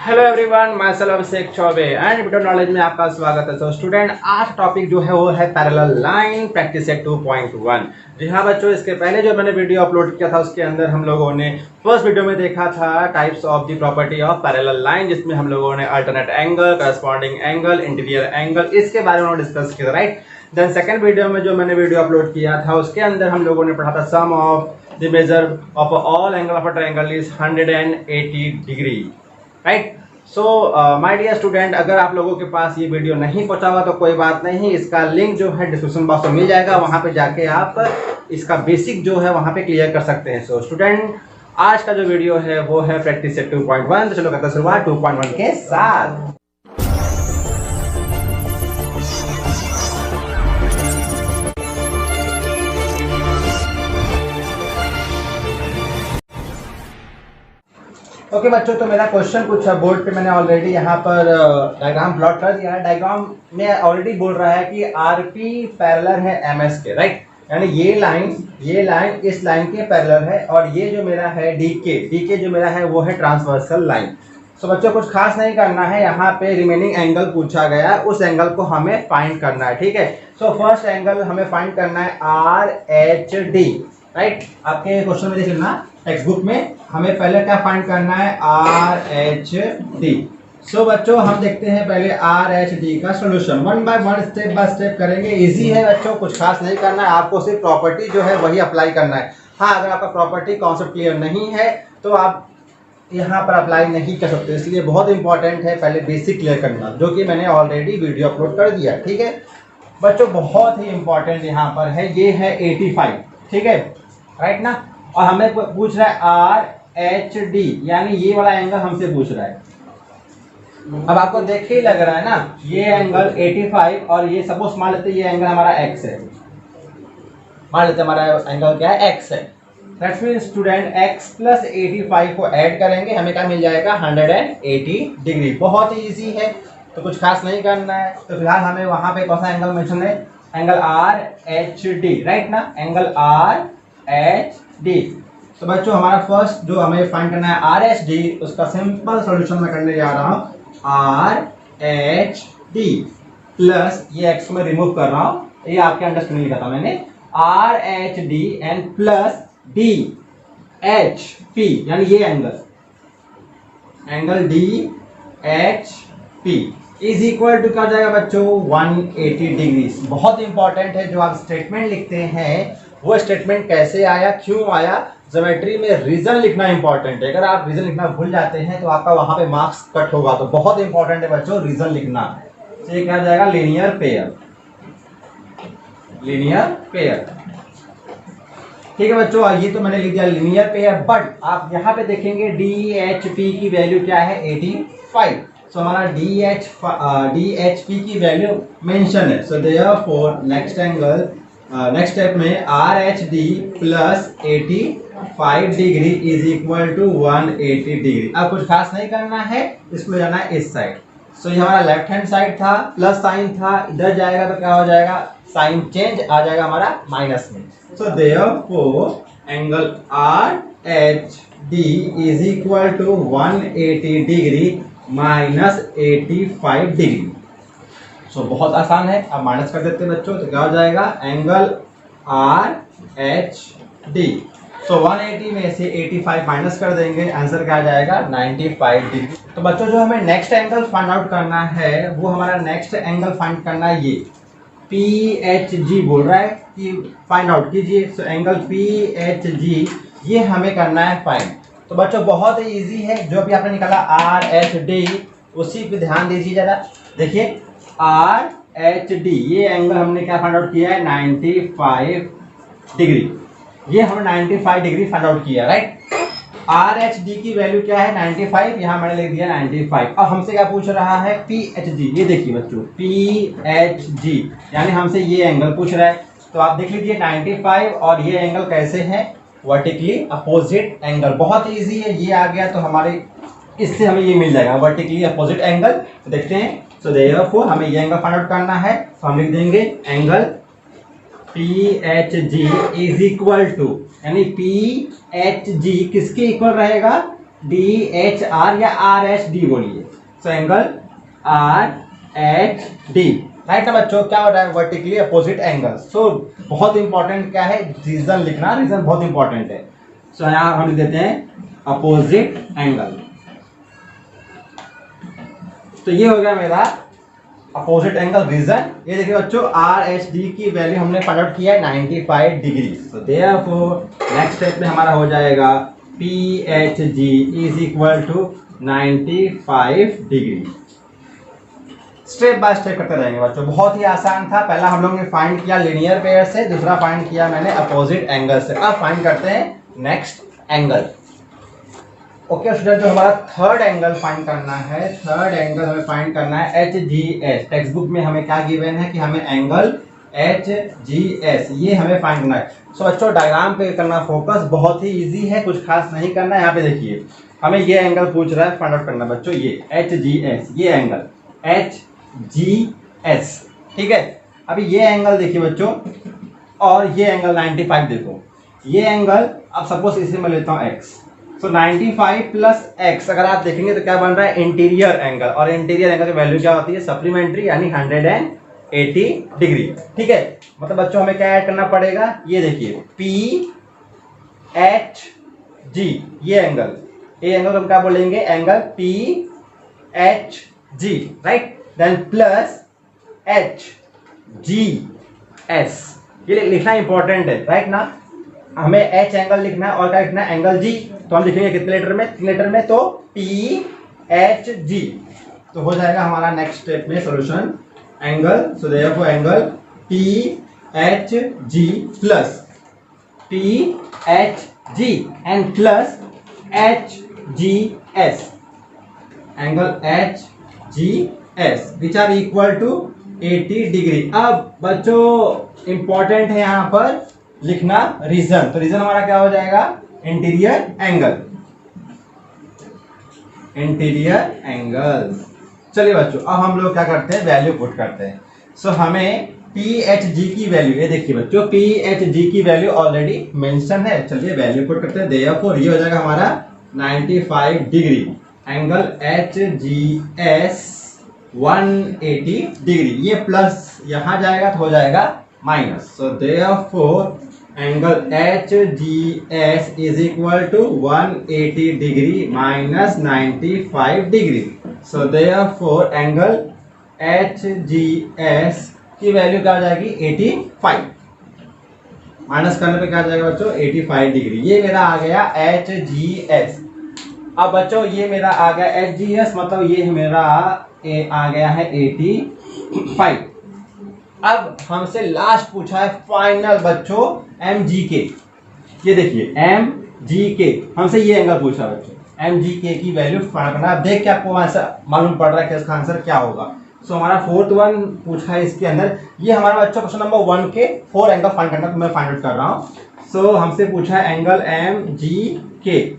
Hello everyone, my self Abhishek Choubey and video knowledge में आपका स्वागत है। तो स्टूडेंट, आज टॉपिक जो है वो है पैरेलल लाइन प्रैक्टिस सेट 2.1। जी हाँ बच्चों, इसके पहले जो मैंने वीडियो अपलोड किया था उसके अंदर हम लोगों ने फर्स्ट वीडियो में देखा था types of the property of parallel line, जिसमें हम लोगों ने alternate angle, corresponding angle, interior angle, इसके बारे में डिस्कस किया, राइट। देन सेकंड वीडियो में जो मैंने वीडियो अपलोड किया था उसके अंदर हम लोगों ने पढ़ा था sum of the measure of all angle of a triangle is 180 degree, right. So my dear student, अगर आप लोगों के पास ये वीडियो नहीं पहुंचा हुआ तो कोई बात नहीं, इसका लिंक जो है डिस्क्रिप्शन बॉक्स में मिल जाएगा, वहां पे जाके आप इसका बेसिक जो है वहां पे क्लियर कर सकते हैं। सो स्टूडेंट, आज का जो वीडियो है वो है प्रैक्टिस सेट 2.1। तो चलो करते हैं शुरुआत 2.1 के साथ। ओके बच्चों, तो मेरा क्वेश्चन कुछ बोर्ड पे मैंने ऑलरेडी यहाँ पर डायग्राम प्लॉट कर दिया है। डायग्राम में ऑलरेडी बोल रहा है कि आरपी पैरेलल है एमएस के, राइट। यानी ये लाइन इस लाइन के पैरेलल है और ये जो मेरा है डीके जो मेरा है वो है ट्रांसवर्सल लाइन। सो बच्चों, कुछ खास नहीं करना है, यहाँ पे रिमेनिंग एंगल पूछा गया है, उस एंगल को हमें फाइंड करना है, ठीक है। सो फर्स्ट एंगल हमें फाइंड करना है आर एच डी, राइट। आपके क्वेश्चन में देख लेना टेक्स्ट बुक में, हमें पहले क्या फाइंड करना है आर एच डी। सो बच्चों, हम देखते हैं पहले आर एच डी का solution, one by one step by step करेंगे। इजी है बच्चों, कुछ खास नहीं करना है, आपको सिर्फ प्रॉपर्टी जो है वही अप्लाई करना है। हाँ, अगर आपका प्रॉपर्टी कॉन्सेप्ट क्लियर नहीं है तो आप यहाँ पर अप्लाई नहीं कर सकते, इसलिए बहुत इंपॉर्टेंट है पहले बेसिक क्लियर करना, जो कि मैंने ऑलरेडी वीडियो अपलोड कर दिया, ठीक है बच्चों। बहुत ही इंपॉर्टेंट यहाँ पर है, ये है 85, ठीक है, राइट ना। और हमें पूछ रहा है आर एच डी, यानी ये वाला एंगल हमसे पूछ रहा है। अब आपको देख के ही लग रहा है ना, ये एंगल 85 और ये सपोज मान लेते ये एंगल हमारा एक्स है, मान लेते हमारा एंगल क्या है, एक्स है। That's mean student x plus 85 को ऐड करेंगे, हमें क्या मिल जाएगा 180 डिग्री। बहुत ही ईजी है, तो कुछ खास नहीं करना है। तो फिलहाल हमें वहां पे कौन सा एंगल मेंशन है, angle R H D, right ना, एंगल आर एच डी। तो बच्चों, हमारा फर्स्ट जो हमें फाइंड करना है आर एच डी, उसका सिंपल सॉल्यूशन मैं करने जा रहा हूँ। आर एच डी प्लस ये एक्स को मैं रिमूव कर रहा हूँ, ये आपके अंडरस्टैंडिंग लिखा था मैंने, R H D and plus D H P, यानी ये angle D H P is equal to क्या हो जाएगा बच्चों 180 डिग्री। बहुत इंपॉर्टेंट है, जो आप स्टेटमेंट लिखते हैं वो स्टेटमेंट कैसे आया, क्यों आया, ज्योमेट्री में रीजन लिखना इंपॉर्टेंट है। अगर आप रीजन लिखना भूल जाते हैं तो आपका वहां पे मार्क्स कट होगा, तो बहुत इंपॉर्टेंट है बच्चों रीजन लिखना। तो ये क्या हो जाएगा लीनियर पेयर, ठीक है बच्चों। ये तो मैंने लिख दिया लीनियर पेयर, बट आप यहाँ पे देखेंगे डी एच पी की वैल्यू क्या है 85। सो हमारा डी एच पी की वैल्यू मेंशन है। सो देयरफॉर नेक्स्ट स्टेप में R H D plus 85 degree is equal to 180 degree. अब कुछ खास नहीं करना है, इसको जाना है इस साइड। सो ये हमारा लेफ्ट हैंड साइड था, प्लस साइन था, इधर जाएगा तो क्या हो जाएगा, साइन चेंज आ जाएगा हमारा माइनस में। So therefore angle R H D is equal to 180 degree minus 85 degree. So बहुत आसान है, अब माइनस कर देते हैं बच्चों, तो क्या हो जाएगा एंगल आर एच डी। सो 180 में से 85 माइनस कर देंगे, आंसर क्या आ जाएगा 95 डिग्री। तो बच्चों, जो हमें नेक्स्ट एंगल फाइंड आउट करना है वो हमारा नेक्स्ट एंगल फाइंड करना है, ये पी एच जी बोल रहा है कि फाइंड आउट कीजिए। सो एंगल पी एच जी ये हमें करना है फाइंड। तो बच्चों, बहुत ही ईजी है, जो भी आपने निकाला आर एच डी उसी पे ध्यान दीजिए जरा। देखिए आर एच डी, ये एंगल हमने क्या फाइंड आउट किया है 95 डिग्री, ये हमने 95 डिग्री फाइंड आउट किया, राइट। आर एच डी की वैल्यू क्या है 95, यहाँ मैंने लिख दिया 95। अब हमसे क्या पूछ रहा है पी एच जी, ये देखिए बच्चों पी एच जी यानी हमसे ये एंगल पूछ रहा है। तो आप देख लीजिए 95 और ये एंगल कैसे है, वर्टिकली अपोजिट एंगल। बहुत ईजी है, ये आ गया तो हमारे इससे हमें ये मिल जाएगा वर्टिकली अपोजिट एंगल। तो देखते हैं, सो देयरफॉर हमें ये एंगल फाइंड आउट करना है, तो हम लिख देंगे angle P H G is equal to, यानी पी एच जी किसके इक्वल रहेगा DHR या RHD बोलिए। सो एंगल RHD, राइट ना बच्चों, क्या हो रहा है, वर्टिकली अपोजिट एंगल। सो बहुत इंपॉर्टेंट क्या है, रीजन लिखना, रीजन बहुत इंपॉर्टेंट है। सो यहाँ हम लिख देते हैं अपोजिट एंगल। तो ये हो गया मेरा अपोजिट एंगल रीजन। ये देखिए बच्चों, RHD की वैल्यू हमने फाइंड आउट किया है 95 degree. So therefore next step में हमारा हो जाएगा PHG is equal to 95 degree. Step by step करते रहेंगे बच्चों, बहुत ही आसान था। पहला हम लोगों ने फाइंड किया लीनियर पेयर से, दूसरा फाइंड किया मैंने अपोजिट एंगल से। अब फाइंड करते हैं नेक्स्ट एंगल। ओके स्टूडेंट, जो हमारा थर्ड एंगल फाइंड करना है, थर्ड एंगल हमें फाइंड करना है HGS। टेक्स्ट बुक में हमें क्या गिवन है कि हमें एंगल HGS ये हमें फाइंड करना है। सो बच्चों डायग्राम पे करना फोकस, बहुत ही इजी है, कुछ खास नहीं करना है। यहाँ पे देखिए हमें ये एंगल पूछ रहा है फाइंड आउट करना बच्चों, ये HGS, ये एंगल HGS, ठीक है। अभी ये एंगल देखिए बच्चों, और ये एंगल 95 देखो, ये एंगल अब सपोज इसे मैं लेता हूँ x। सो 95 प्लस x अगर आप देखेंगे तो क्या बन रहा है, इंटीरियर एंगल। और इंटीरियर एंगल की वैल्यू क्या होती है, सप्लीमेंट्री, यानी 180 डिग्री, ठीक है। मतलब बच्चों हमें क्या ऐड करना पड़ेगा, ये देखिए PHG, ये एंगल, ये एंगल हम क्या बोलेंगे, angle PHG, right. Then plus HGS, ये लिखना इंपॉर्टेंट है, राइट ना। हमें H एंगल लिखना है और क्या लिखना है, एंगल G। तो हम लिखेंगे कितने लेटर में, 3 लेटर में, तो PHG। तो हो जाएगा हमारा नेक्स्ट स्टेप में solution angle. So therefore angle PHG plus PHG and plus HGS, angle HGS which are equal to 80 degree. अब बच्चों इंपॉर्टेंट है यहाँ पर लिखना रीजन। तो रीजन हमारा क्या हो जाएगा, इंटीरियर एंगल, इंटीरियर एंगल। चलिए बच्चों अब हम लोग क्या करते हैं, वैल्यू पुट करते हैं। सो हमें PHG की वैल्यू, ये देखिए बच्चों PHG की वैल्यू ऑलरेडी मेंशन है। चलिए वैल्यू पुट करते हैं। देयरफॉर ये हो जाएगा हमारा 95 डिग्री, एंगल HGS 180 डिग्री। ये प्लस यहाँ जाएगा तो हो जाएगा minus. So therefore angle HGS is equal to 180 degree minus 95 degree. So therefore angle HGS की वैल्यू क्या हो जाएगी, 85। माइनस करने पे क्या आ जाएगा बच्चों, 85 डिग्री। ये मेरा आ गया HGS। अब बच्चों ये मेरा आ गया HGS, मतलब ये मेरा आ गया है 85। अब हमसे लास्ट पूछा है फाइनल बच्चों MGK। ये देखिए MGK, हमसे ये एंगल पूछा बच्चों, MGK की वैल्यू फाइंड करना। अब देख के आपको आंसर मालूम पड़ रहा है कि इसका आंसर क्या होगा। सो हमारा फोर्थ वन पूछा है इसके अंदर। ये हमारा बच्चों क्वेश्चन नंबर 1 के 4 एंगल फाइंड करना, तो मैं फाइंड आउट कर रहा हूँ। सो हमसे पूछा है angle MGK।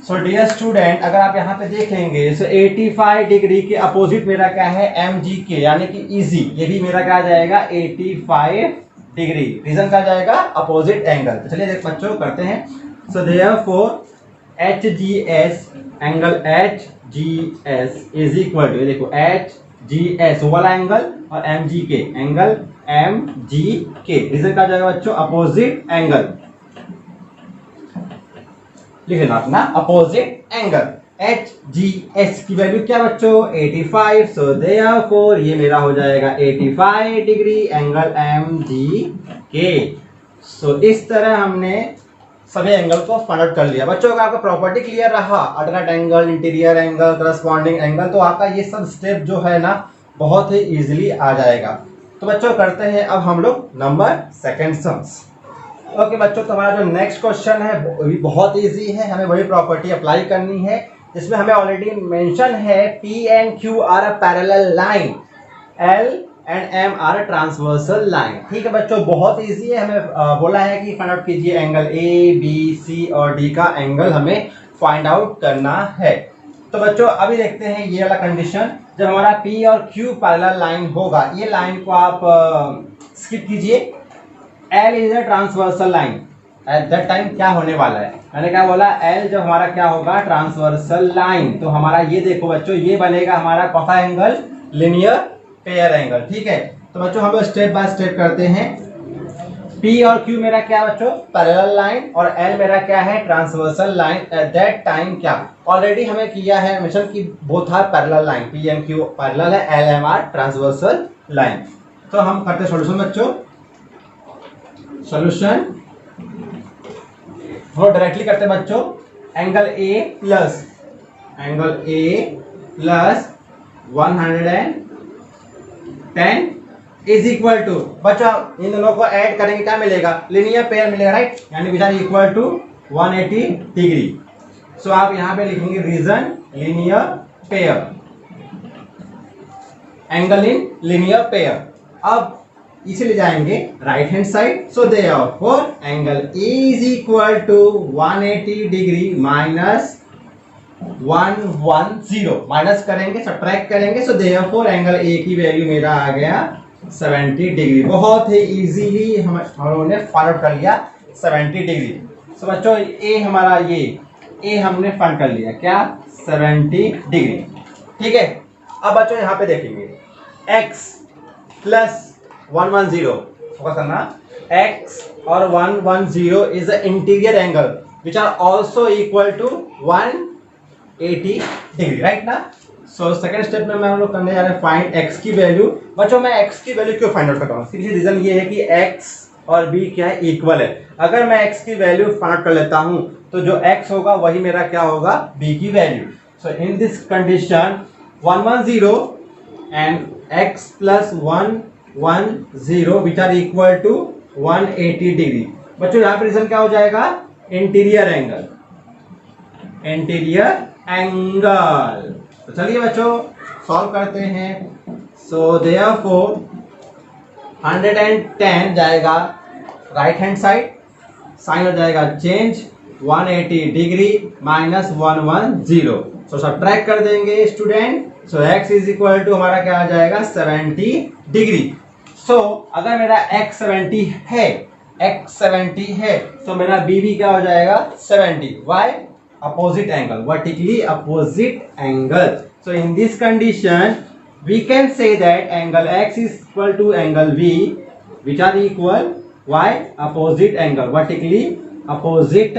So dear student अगर आप यहाँ पे देखेंगे, सो 85 डिग्री के अपोजिट मेरा क्या है, MGK, यानी कि इजी। ये भी मेरा क्या आ जाएगा, 85 डिग्री। रीजन क्या जाएगा, अपोजिट एंगल। तो चलिए देख बच्चों करते हैं। So therefore HGS, angle HGS is equal to, ये देखो HGS वाला एंगल और MGK, एंगल MGK। रीजन क्या जाएगा बच्चों, अपोजिट एंगल। लिख लेना अपना अपोजिट एंगल। HGS की वैल्यू क्या बच्चों, 85। सो देयरफॉर ये मेरा हो जाएगा 85 डिग्री, एंगल MGK। सो इस तरह हमने सभी एंगल को फाइंड आउट कर लिया। बच्चों अगर आपका प्रॉपर्टी क्लियर रहा, alternate angle, interior angle, corresponding angle, तो आपका ये सब स्टेप जो है ना बहुत ही इजीली आ जाएगा। तो बच्चों करते हैं अब हम लोग नंबर सेकंड सम्स। ओके बच्चों, तो हमारा जो नेक्स्ट क्वेश्चन है वो भी बहुत इजी है। हमें वही प्रॉपर्टी अप्लाई करनी है जिसमें हमें ऑलरेडी मेंशन है P and Q are a parallel line, L and M are a transversal line. ठीक है बच्चों, बहुत इजी है। हमें बोला है कि फाइंड आउट कीजिए एंगल A, B, C और D का एंगल हमें फाइंड आउट करना है। तो बच्चों अभी देखते हैं ये वाला कंडीशन, जब हमारा P और Q पैरेलल लाइन होगा। ये लाइन को आप स्किप कीजिए। L is a transversal line, at that time क्या होने वाला है। मैंने क्या बोला, एल जब हमारा क्या होगा ट्रांसवर्सल लाइन, तो हमारा ये देखो बच्चों ये बनेगा हमारा कौन सा एंगल, लीनियर पेयर एंगल। ठीक है, तो बच्चों हम लोग स्टेप बाय स्टेप करते हैं। P और Q मेरा क्या बच्चों पैरेलल लाइन, और L मेरा क्या है transversal line. At that time क्या ऑलरेडी हमें किया है मेंशन कि both are parallel line, P and Q parallel है, L M are transversal line. तो हम करते हैं सॉल्यूशन बच्चों। सॉल्यूशन वो डायरेक्टली करते हैं बच्चों। Angle A plus 110 is equal to, बच्चों इन दोनों को ऐड करेंगे क्या मिलेगा, लीनियर पेयर मिलेगा, राइट, यानी which are equal to 180 degree. So आप यहां पे लिखेंगे reason linear pair, angle in linear pair. अब इसे ले जाएंगे right hand side. So therefore angle A is equal to 180 degree minus 110, minus करेंगे सब्ट्रैक्ट करेंगे। सो देयरफॉर एंगल ए की वैल्यू मेरा आ गया 70 डिग्री। बहुत ही इजीली हम लोगों ने फाइंड आउट कर लिया 70 डिग्री। सो बच्चों ए हमारा ये ए हमने फाइंड कर लिया क्या 70 डिग्री। ठीक है, अब बच्चों यहाँ पे देखेंगे x प्लस 110, फोकस करना, x और 110 is the interior angle which are also equal to 180 degree, right ना। सो सेकंड स्टेप में हम लोग करने जा रहे हैं फाइंड x की वैल्यू। बच्चों मैं x की वैल्यू क्यों फाइंड आउट करता हूँ, सीधी रीजन ये है कि x और b क्या है इक्वल है। अगर मैं x की वैल्यू फाइंड आउट कर लेता हूँ तो जो x होगा वही मेरा क्या होगा b की वैल्यू। So in this condition 110 and x plus 110 which are equal to 180 degree. बच्चों यहाँ पे रीजन क्या हो जाएगा, इंटीरियर एंगल, इंटीरियर एंगल। तो चलिए बच्चों सॉल्व करते हैं। सो देयरफॉर 110 जाएगा राइट हैंड साइड, साइन हो जाएगा change 180 degree minus 110। So subtract कर देंगे student. So x is equal to हमारा क्या आ जाएगा 70 डिग्री। सो अगर मेरा x 70 है तो मेरा b भी क्या हो जाएगा 70। Why, opposite angle, vertically opposite angle. So in this condition we can say that angle x is equal to angle v which are equal, why, opposite angle, vertically opposite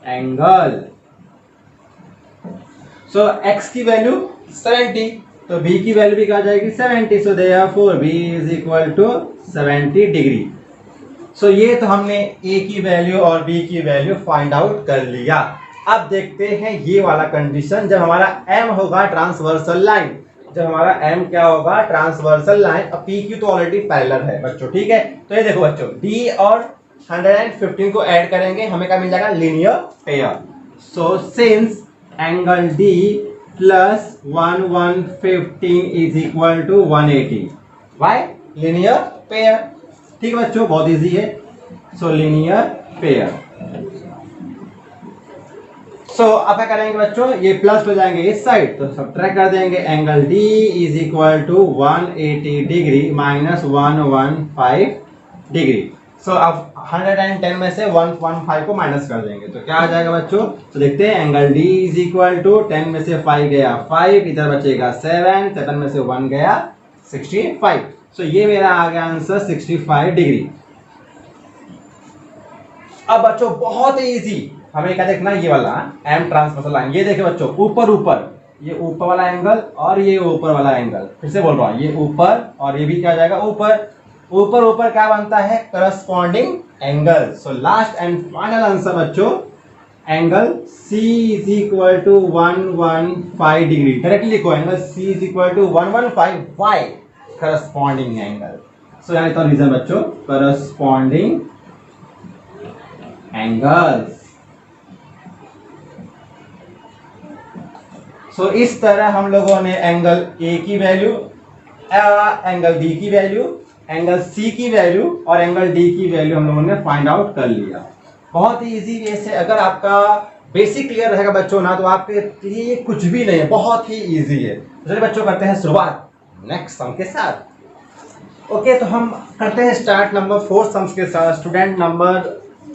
angle. So x की value 70 तो b की value भी क्या जाएगी 70। So therefore b is equal to 70 degree. So ये तो हमने a की वैल्यू और b की वैल्यू फाइंड आउट कर लिया। अब देखते हैं ये वाला कंडीशन जब हमारा M होगा ट्रांसवर्सल लाइन, जब हमारा M क्या होगा ट्रांसवर्सल लाइन। अब PQ तो ऑलरेडी पैरेलल है बच्चों, ठीक है। तो ये देखो बच्चों D और 115 को ऐड करेंगे हमें क्या मिल जाएगा linear pair. So since angle D plus 115 is equal to 180, why, linear pair. ठीक है बच्चों, बहुत इजी है। सो लीनियर पेयर। सो अब क्या करेंगे बच्चों, ये प्लस हो जाएंगे इस साइड तो सब्ट्रैक्ट कर देंगे। Angle D is equal to 180 degree minus 115 degree. So अब 110 में से 115 को माइनस कर देंगे तो क्या आ जाएगा बच्चों। तो देखते हैं angle D is equal to 10 में से 5 गया 5, इधर बचेगा 7, 7 में से 1 गया 65। सो ये मेरा आ गया आंसर 65 डिग्री। अब बच्चों बहुत ही इजी, हमें क्या देखना है ये वाला M ट्रांसवर्सल लाइन। ये देखिए बच्चों ऊपर ऊपर, ये ऊपर वाला एंगल और ये ऊपर वाला एंगल, फिर से बोल रहा हूँ ये ऊपर और ये भी क्या जाएगा ऊपर। ऊपर ऊपर क्या बनता है corresponding angle. So last and final answer बच्चों angle C is equal to 115 degree. Directly लिखो angle C is equal to 115, why, corresponding angle. So यहाँ तो रीजन बच्चों करस्पॉन्डिंग एंगल्स। सो इस तरह हम लोगों ने एंगल A की वैल्यू, एंगल B की वैल्यू, एंगल C की वैल्यू और एंगल D की वैल्यू हम लोगों ने फाइंड आउट कर लिया। बहुत ही इजी वे से। अगर आपका बेसिक क्लियर रहेगा बच्चों ना तो आपके लिए कुछ भी नहीं है, बहुत ही इजी है। तो चलिए बच्चों करते हैं शुरुआत नेक्स्ट सम के साथ। ओके, तो हम करते हैं स्टार्ट नंबर 4 सम्स के साथ। Student number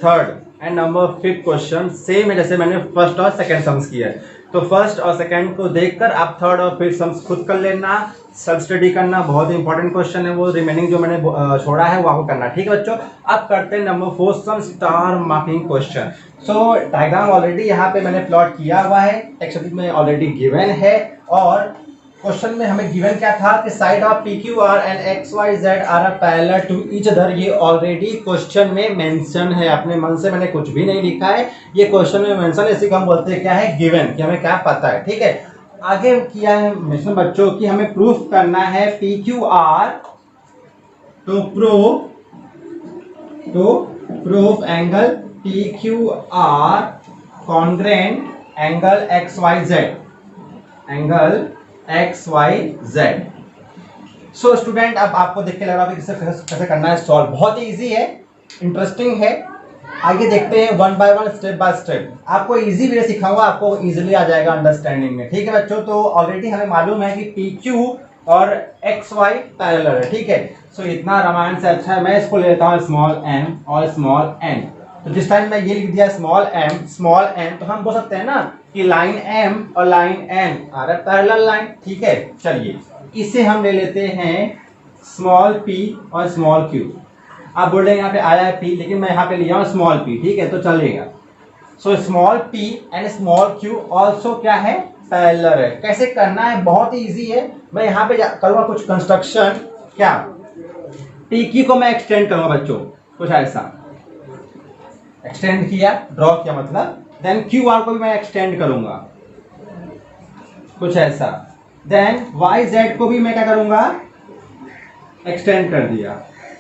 3 and number 5th question same है जैसे मैंने फर्स्ट और सेकंड सम्स किया है। तो फर्स्ट और सेकंड को देखकर आप थर्ड और 5th सम्स खुद कर लेना, सेल्फ स्टडी करना, बहुत ही इंपॉर्टेंट क्वेश्चन है वो। रिमेनिंग जो मैंने छोड़ा है वो आपको करना, ठीक है बच्चों। अब करते हैं नंबर 4 सम स्टार मार्किंग क्वेश्चन। सो डायग्राम ऑलरेडी यहाँ पे मैंने प्लॉट किया हुआ है, टेक्स्ट में ऑलरेडी गिवन है। और क्वेश्चन में हमें गिवन क्या था कि side of P Q R and X Y Z are parallel to each other. ये ऑलरेडी क्वेश्चन में मेंशन है, अपने मन से मैंने कुछ भी नहीं लिखा है, ये क्वेश्चन में मेंशन है। इसी को हम बोलते हैं क्या है, गिवन, कि हमें क्या पता है, ठीक है। आगे किया है मेंशन बच्चों की हमें प्रूफ करना है P Q R to proof angle P Q R congruent angle X Y Z, angle X Y Z. So student अब आपको देख के लग रहा है कि कैसे करना है सॉल्व। बहुत ही इजी है, इंटरेस्टिंग है। आगे देखते हैं one by one, step by step. आपको इजी वे सिखाऊंगा, आपको इजीली आ जाएगा अंडरस्टैंडिंग में, ठीक है बच्चों। तो ऑलरेडी हमें मालूम है कि पी क्यू और एक्स वाई पैरेलल है, ठीक है। सो इतना रामायण से अच्छा है, मैं इसको ले लेता हूँ स्मॉल एम और स्मॉल एन। तो जिस टाइम मैं ये लिख दिया स्मॉल एम, तो हम बोल सकते हैं ना कि लाइन एम और line N R A parallel line, ठीक है। चलिए इसे हम ले लेते हैं स्मॉल पी और स्मॉल क्यू। आप बोल रहे हैं यहाँ पे आया है पी, लेकिन मैं यहाँ पे लिया हूँ स्मॉल पी, ठीक है, तो चलेगा। So small P and small Q also क्या है, पैरेलल है। कैसे करना है, बहुत ही इजी है। मैं यहाँ पे करूँगा कुछ कंस्ट्रक्शन। क्या, पी क्यू को मैं एक्सटेंड करूँगा बच्चों, कुछ ऐसा एक्सटेंड किया, ड्रॉ किया मतलब। देन क्यू आर को भी मैं एक्सटेंड करूंगा, कुछ ऐसा। देन वाई जेड को भी मैं क्या करूंगा, एक्सटेंड कर दिया,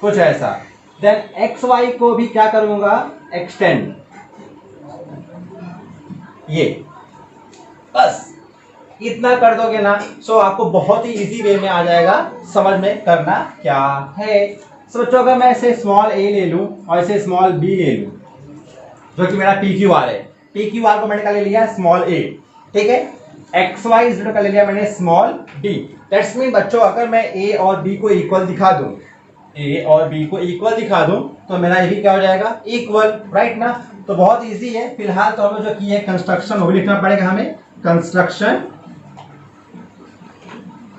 कुछ ऐसा। देन एक्स वाई को भी क्या करूंगा, एक्सटेंड, ये बस इतना कर दोगे ना। सो आपको बहुत ही इजी वे में आ जाएगा समझ में करना क्या है। सोचो अगर मैं इसे स्मॉल ए ले लूं और इसे स्मॉल बी ले लूं, जो कि मेरा पी क्यू आर है। पी क्यू आर को मैंने क्या ले लिया, स्मॉल ए, ठीक है। एक्स वाई जेड का ले लिया मैंने स्मॉल डी। दैट्स मीन बच्चों अगर मैं ए और बी को इक्वल दिखा दूं, ए और बी को इक्वल दिखा दूं, तो मेरा ये भी क्या हो जाएगा, इक्वल, राइट ना। तो बहुत इजी है। फिलहाल तो हमें जो किए कंस्ट्रक्शन वो भी लिखना पड़ेगा हमें। कंस्ट्रक्शन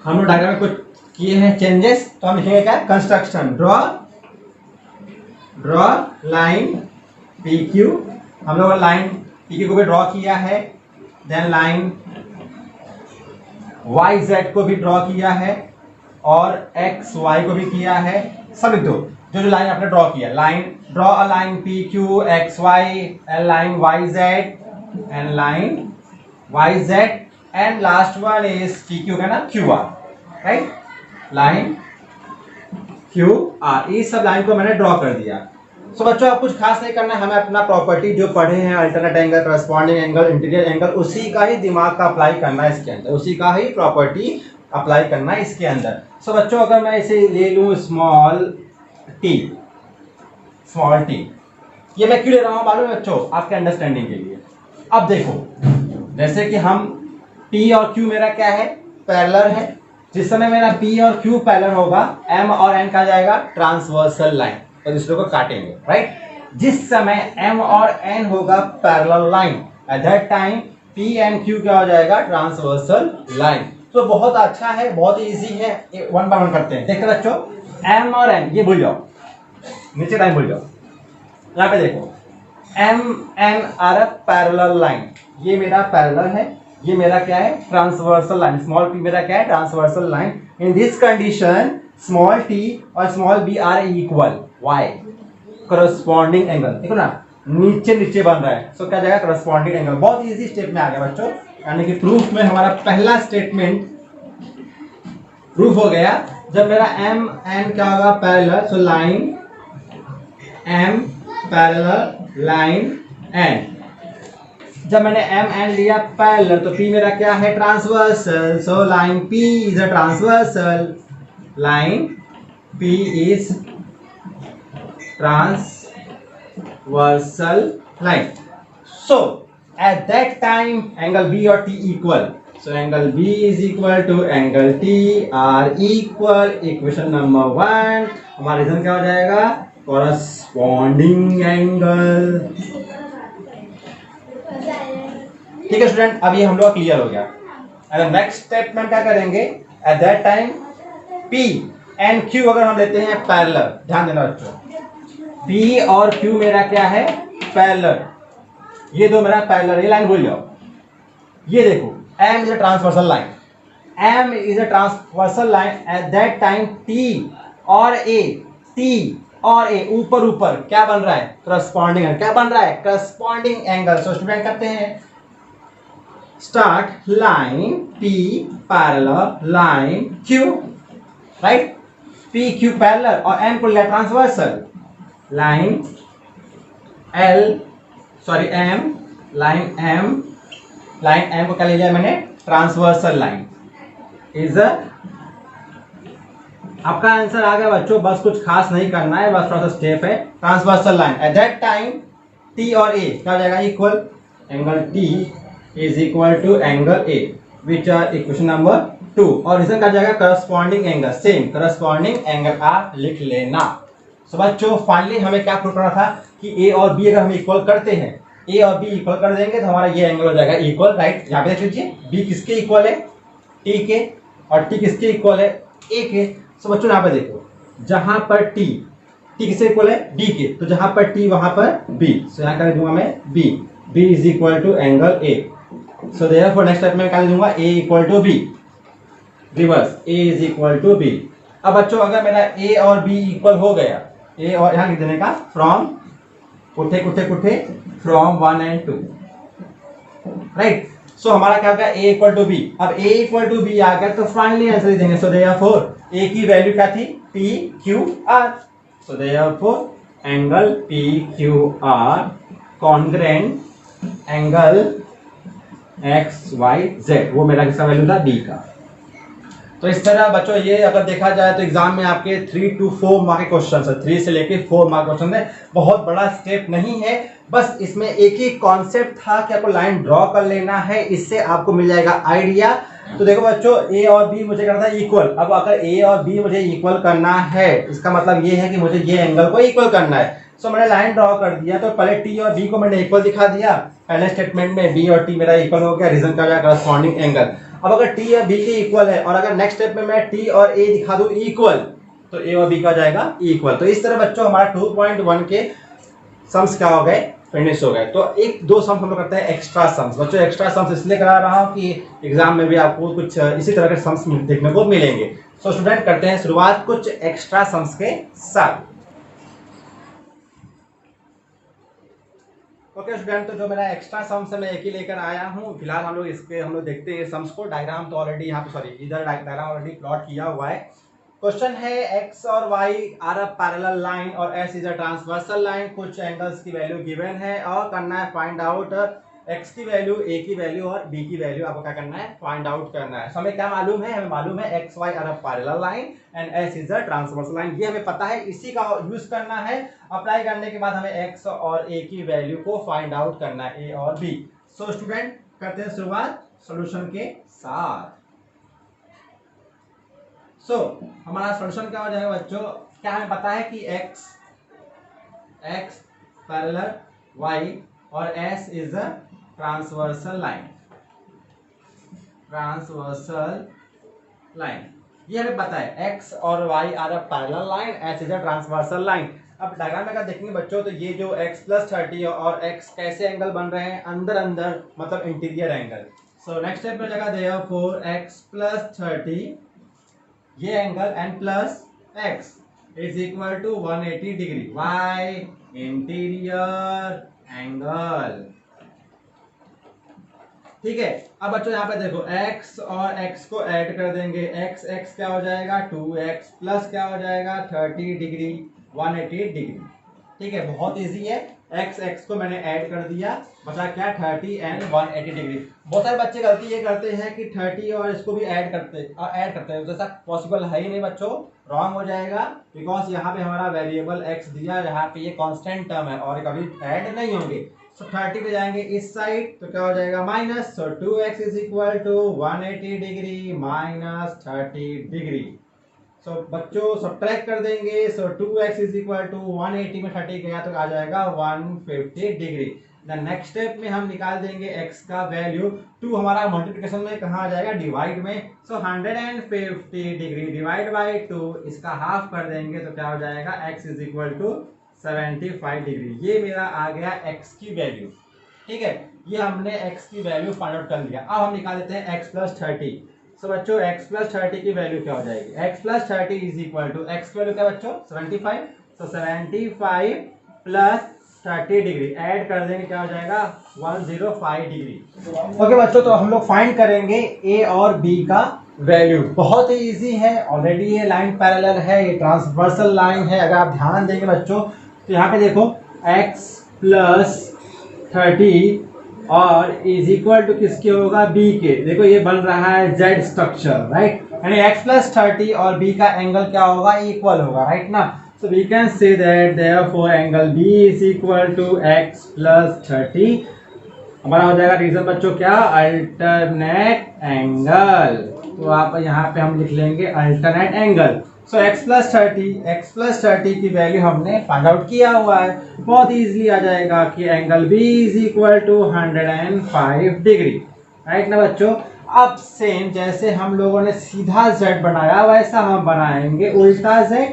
हम लोग डायग्राम में कुछ किए हैं चेंजेस, तो हम लिखेंगे क्या, construction. Draw line P Q, हम लोग लाइन पी क्यू को भी ड्रॉ किया है। देन लाइन वाई जेड को भी ड्रॉ किया है और एक्स वाई को भी किया है। सब लिख दो जो जो लाइन आपने ड्रॉ किया। Line draw a line P Q X Y and line Y Z and line Y Z and last one is P Q का ना Q R, right. Line Q R, ये सब लाइन को मैंने draw कर दिया। सो बच्चों आप कुछ खास नहीं करना है, हमें अपना प्रॉपर्टी जो पढ़े हैं, alternate angle, corresponding angle, interior angle, उसी का ही दिमाग का अप्लाई करना है इसके अंदर, उसी का ही प्रॉपर्टी अप्लाई करना है इसके अंदर। सो बच्चों अगर मैं इसे ले लूँ स्मॉल टी, ये मैं क्यों ले रहा हूँ मालूम है बच्चों, आपके अंडरस्टैंडिंग के लिए। अब देखो जैसे कि हम P और Q मेरा क्या है, पैरेलल है। जिस समय मेरा P और Q पैरेलल होगा, M और N का जाएगा ट्रांसवर्सल लाइन, तो दूसरे को काटेंगे, राइट। जिस समय M और N होगा parallel line, at that time P and Q क्या हो जाएगा, ट्रांसवर्सल लाइन। तो बहुत अच्छा है, बहुत इजी है। वन बाय वन करते हैं। देखते बच्चों, M और N ये भूल जाओ, नीचे लाइन भूल जाओ। यहाँ पे देखो M N are a parallel line, ये मेरा पैरेलल है, ये मेरा क्या है, ट्रांसवर्सल लाइन। स्मॉल p मेरा क्या है, transversal line. In this condition small t और small b are equal, why corresponding angle, देखो ना नीचे नीचे बन रहा है, सो क्या जाएगा, करस्पॉन्डिंग एंगल। बहुत इजी स्टेप में आ गया बच्चों, यानी कि प्रूफ में हमारा पहला स्टेटमेंट प्रूफ हो गया। जब मेरा M N क्या होगा, parallel, so line M parallel line N। जब मैंने M N लिया पैरेलल, तो P मेरा क्या है, transversal, so line P is a transversal, line P is transversal line. So at that time angle B और T equal, so angle B is equal to angle T are equal. Equation number 1 हमारा reason क्या हो जाएगा, corresponding angle, ठीक है student, अब ये हम लोग क्लियर हो गया। अगर नेक्स्ट स्टेटमेंट क्या करेंगे, eight that time P and Q अगर हम लेते हैं पैरेलल, ध्यान देना बच्चों, P और Q मेरा क्या है, पैरेलल, ये दो मेरा पैरेलल, ये लाइन भूल जाओ। ये देखो M is a transversal line, M is a transversal line at that time T और A ऊपर ऊपर क्या बन रहा है, करस्पॉन्डिंग, क्या बन रहा है, करस्पॉन्डिंग एंगल। सो स्टूडेंट करते हैं, start line P parallel line Q, right, P Q parallel और M को लिया ट्रांसवर्सल, लाइन लाइन M को क्या ले लिया मैंने, ट्रांसवर्सल लाइन इज अ, आपका आंसर आ गया बच्चों, बस कुछ खास नहीं करना है, बस थोड़ा सा स्टेप है। Transversal line at that time T और A क्या हो जाएगा, equal, angle T is equal to angle A which are equation number 2, और रीजन क्या जाएगा, corresponding angle, same corresponding angle आप लिख लेना। सो बच्चों फाइनली हमें क्या प्रूव करना था कि A और B अगर हम इक्वल करते हैं, A और B इक्वल कर देंगे तो हमारा ये एंगल हो जाएगा इक्वल, राइट। यहाँ पे देख लीजिए B किसके इक्वल है, T के, और T किसके इक्वल है, A के। सो बच्चों यहाँ पे देखो, जहां पर T किससे इक्वल है, B के, तो जहां पर T वहां पर B, सो यहाँ कर दूंगा मैं B is equal to angle A। So therefore next step में क्या दूंगा, A equal to B, reverse A is equal to B। अब बच्चों अगर मेरा A और B इक्वल हो गया, A और यहाँ लिख देने का फ्रॉम कुठे फ्रॉम 1 and 2, राइट। सो हमारा क्या हो गया, A इक्वल टू B। अब A इक्वल टू B आ गया तो फाइनली आंसर लिख देंगे। सो देयरफॉर A की वैल्यू क्या थी, PQR। सो therefore angle PQR congruent angle XYZ, वो मेरा किसका वैल्यू था, B का। तो इस तरह बच्चों ये अगर देखा जाए तो एग्जाम में आपके 3 to 4 मार्क के क्वेश्चन है, 3 से लेके 4 मार्क क्वेश्चन है, बहुत बड़ा स्टेप नहीं है, बस इसमें एक ही कॉन्सेप्ट था कि आपको लाइन ड्रॉ कर लेना है, इससे आपको मिल जाएगा आइडिया। तो देखो बच्चों A और B मुझे करना था इक्वल, अब अगर A और B मुझे इक्वल करना है इसका मतलब ये है कि मुझे ये एंगल को इक्वल करना है। सो मैंने लाइन ड्रॉ कर दिया, तो पहले T और B को मैंने इक्वल दिखा दिया, पहले स्टेटमेंट में B और T मेरा इक्वल हो गया, रीजन का करस्पॉन्डिंग एंगल। अब अगर T और B के इक्वल है और अगर नेक्स्ट स्टेप में मैं T और A दिखा दूं इक्वल, तो A और B का जाएगा इक्वल। तो इस तरह बच्चों हमारा 2.1 के सम्स क्या हो गए, फिनिश हो गए। तो एक दो सम्स हम लोग करते हैं एक्स्ट्रा सम्स। बच्चों एक्स्ट्रा सम्स इसलिए करा रहा हूं कि एग्जाम में भी आपको कुछ इसी तरह के सम्स देखने को मिलेंगे। सो स्टूडेंट करते हैं शुरुआत कुछ एक्स्ट्रा सम्स के साथ। ओके स्टूडेंट, तो जो मेरा एक्स्ट्रा सम्स है मैं एक ही लेकर आया हूं। फिलहाल हम लोग देखते हैं सम्स को। डायग्राम तो ऑलरेडी यहाँ पे, सॉरी इधर डायग्राम ऑलरेडी प्लॉट किया हुआ है। क्वेश्चन है x और y are a parallel line और s is a transversal line, कुछ एंगल्स की वैल्यू गिवन है और करना है फाइंड आउट x की वैल्यू, a की वैल्यू और b की वैल्यू आपको क्या करना है, फाइंड आउट करना है। हमें क्या मालूम है, हमें मालूम है x y are a parallel line and s is a transversal line, ये हमें पता है, इसी का यूज करना है। अप्लाई करने के बाद हमें x और a की वैल्यू को फाइंड आउट करना है, a और b। सो स्टूडेंट करते हैं शुरुआत सॉल्यूशन के साथ। सो हमारा सॉल्यूशन क्या हो जाएगा बच्चों, क्या हमें पता है कि x पैरेलल y और s is a transversal line, ये हमें पता है x और y are a parallel line, s is a transversal line. अब डायग्राम में अगर देखेंगे बच्चों तो ये जो x + 30 और x कैसे एंगल बन रहे हैं, अंदर मतलब interior angle. So next step में जगह देयरफॉर x + 30 ये angle n plus x is equal to 180 degree, y interior angle, ठीक है। अब बच्चों यहाँ पे देखो x और x को ऐड कर देंगे, x क्या हो जाएगा 2x प्लस क्या हो जाएगा 30 डिग्री 180 डिग्री, ठीक है, बहुत इजी है। x को मैंने ऐड कर दिया, बचा क्या 30 एंड 180 डिग्री। बहुत सारे बच्चे गलती ये करते हैं कि 30 और इसको भी ऐड करते हैं, जैसा पॉसिबल है ही नहीं बच्चों, रॉन्ग हो जाएगा, बिकॉज यहाँ पे हमारा वेरिएबल x दिया, यहाँ पे ये कांस्टेंट टर्म है और कभी ऐड नहीं होंगे। सो 30 पे जाएंगे इस साइड तो क्या हो जाएगा minus, so 2x is equal to 180 degree minus 30 degree. So बच्चों सब्ट्रैक्ट कर देंगे, सो 2x इज इक्वल टू 180 में 30 गया तो आ जाएगा 150 डिग्री। देन नेक्स्ट स्टेप में हम निकाल देंगे x का वैल्यू। 2 हमारा मल्टीप्लिकेशन में कहाँ आ जाएगा, डिवाइड में। सो 150 डिग्री डिवाइड बाई 2, इसका हाफ कर देंगे तो क्या हो जाएगा, x is equal to 75 degree. ये मेरा आ गया x की वैल्यू। ठीक है, ये हमने x की वैल्यू फाइंड आउट कर लिया। अब हम निकाल देते हैं x प्लस 30। सो बच्चों x प्लस 30 की वैल्यू क्या हो जाएगी, x plus 30 is equal to x की वैल्यू क्या बच्चों 75। सो 75 प्लस 30 डिग्री ऐड कर देंगे, क्या हो जाएगा 105 डिग्री। ओके बच्चों, तो हम लोग फाइंड करेंगे a और b का वैल्यू। बहुत ही इजी है, ऑलरेडी ये लाइन पैरेलल है, ये ट्रांसवर्सल लाइन है। अगर आप ध्यान देंगे बच्चों तो यहाँ पे देखो x प्लस 30 और इज इक्वल टू किसके होगा, b के। देखो ये बन रहा है z स्ट्रक्चर, राइट। यानी x प्लस 30 और b का एंगल क्या होगा, इक्वल होगा, राइट ना। So we can say that therefore angle B is equal to x plus 30। हमारा हो जाएगा रीजन बच्चों क्या, अल्टरनेट एंगल। तो आप यहाँ पे हम लिख लेंगे अल्टरनेट एंगल। सो x प्लस 30 की वैल्यू हमने फाइंड आउट किया हुआ है। बहुत इजीली आ जाएगा कि angle B is equal to 105 degree, right ना बच्चों। अब सेम जैसे हम लोगों ने सीधा z बनाया वैसा हम बनाएंगे उल्टा z।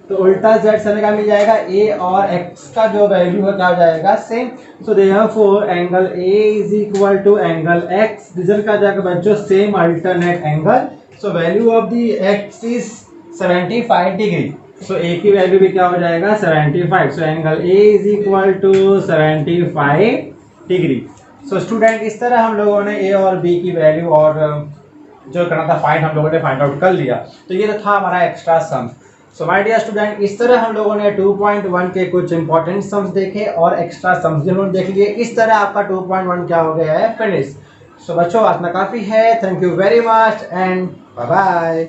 तो उल्टा z से हमें क्या मिल जाएगा, a और x का जो वैल्यू है क्या हो जाएगा, same. So therefore angle a is equal to angle x, reason क्या जाएगा बच्चों, same alternate angle. So value of the x is 75 degree. So a की वैल्यू भी क्या हो जाएगा 75। So angle a is equal to 75 degree. So student इस तरह हम लोगों ने a और b की वैल्यू और जो करना था फाइंड हम लोगों ने फाइंड आउट कर लिया। तो ये तो था हमारा extra sum. So my dear student, इस तरह हम लोगों ने 2.1 के कुछ इंपॉर्टेंट सम्स देखे और एक्स्ट्रा सम्स भी हमने देख लिए। इस तरह आपका 2.1 क्या हो गया है, फिनिश। सो बच्चों आज में काफ़ी है। Thank you very much and bye bye.